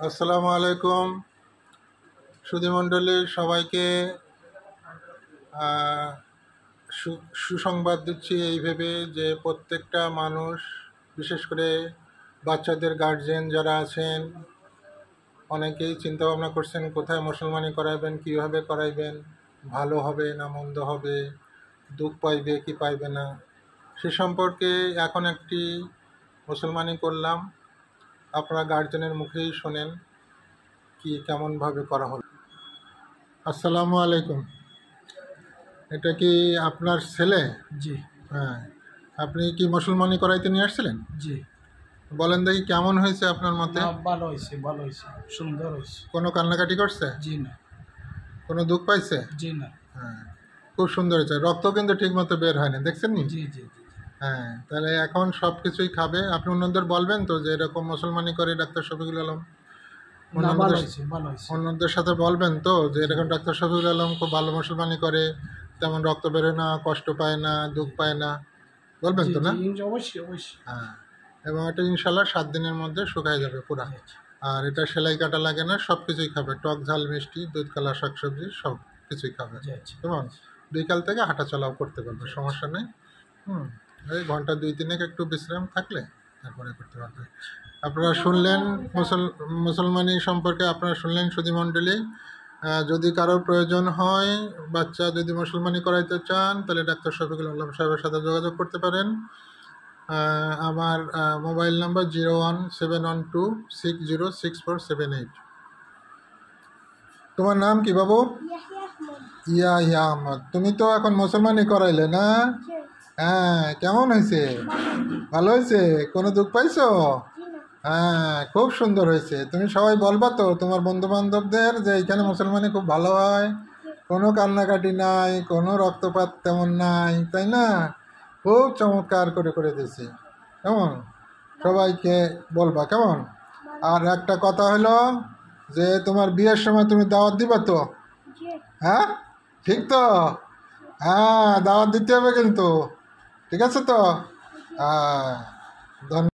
আসসালামু আলাইকুম সুধীমণ্ডলীর সবাইকে সুসংবাদ দিচ্ছি এই ভেবে যে প্রত্যেকটা মানুষ, বিশেষ করে বাচ্চাদের গার্জিয়ান যারা আছেন, অনেকেই চিন্তা ভাবনা করছেন কোথায় মুসলমানি করাইবেন, কীভাবে করাইবেন, ভালো হবে না মন্দ হবে, দুঃখ পাইবে কি পাইবে না, সে সম্পর্কে এখন একটি মুসলমানি করলাম। আপনারা গার্জেনের মুখেই শোনেন কি কেমনভাবে করা হলো। আসসালামু আলাইকুম, এটা কি আপনার ছেলে? জি। হ্যাঁ, আপনি কি মুসলমানি করাইতে নিয়ে আসছিলেন? জি। বলেন দেখি কেমন হয়েছে আপনার মতে? ভালো হয়েছে, ভালো হয়েছে, সুন্দর হয়েছে। কোনো কান্নাকাটি করছে? জি না। কোনো দুঃখ পাইছে? জি না। হ্যাঁ, খুব সুন্দর হয়েছে। রক্ত কিন্তু ঠিক মতো বের হয়নি, দেখছেন নি? জি জি জি। হ্যাঁ, তাহলে এখন সব কিছুই খাবে। আপনি অন্যদের বলবেন তো যে এরকম মুসলমানি করে ডাক্তার শফিকুল আলম? ভালো হয়েছে, ভালো হয়েছে। অন্যদের সাথে বলবেন তো যে এরকম ডাক্তার শফিকুল আলম খুব ভালো মুসলমানি করে, তেমন রক্ত বেরোয় না, কষ্ট পায় না, দুঃখ পায় না, বলবেন তো না? অবশ্যই অবশ্যই। হ্যাঁ, এবং এটা ইনশাল্লাহ 7 দিনের মধ্যে শুকায় যাবে পুরা। আর এটা সেলাই কাটা লাগে না, সব কিছুই খাবে, টক ঝাল মিষ্টি দুধ কলা শাকসবজি সব কিছুই খাবে এবং বিকাল থেকে হাঁটা চলাও করতে পারবে, সমস্যা নেই। এই ঘন্টা 2-3 একটু বিশ্রাম থাকলে তারপরে করতে পারবে। আপনারা শুনলেন মুসলমানি সম্পর্কে, আপনারা শুনলেন সুধীমণ্ডলী। যদি কারোর প্রয়োজন হয়, বাচ্চা যদি মুসলমানি করাইতে চান, তাহলে ডাক্তার শফিকুল আলম সাহেবের সাথে যোগাযোগ করতে পারেন। আমার মোবাইল নাম্বার 01712606478। তোমার নাম কি বাবু? ইয়া আহমদ। তুমি তো এখন মুসলমানি করাইলে না? হ্যাঁ, কেমন হয়েছে? ভালো হয়েছে? কোনো দুঃখ পাইছো? হ্যাঁ, খুব সুন্দর হয়েছে। তুমি সবাই বলবা তো তোমার বন্ধু বান্ধবদের যে এখানে মুসলমানি খুব ভালো হয়, কোনো কান্নাকাটি নাই, কোনো রক্তপাত তেমন নাই, তাই না? খুব চমৎকার করে করে দিয়েছি, কেমন? সবাইকে বলবা, কেমন? আর একটা কথা হলো যে তোমার বিয়ের সময় তুমি দাওয়াত দিবা তো? হ্যাঁ, ঠিক তো? হ্যাঁ, দাওয়াত দিতে হবে কিন্তু, ঠিক আছে তো? হ্যাঁ, ধন্যবাদ।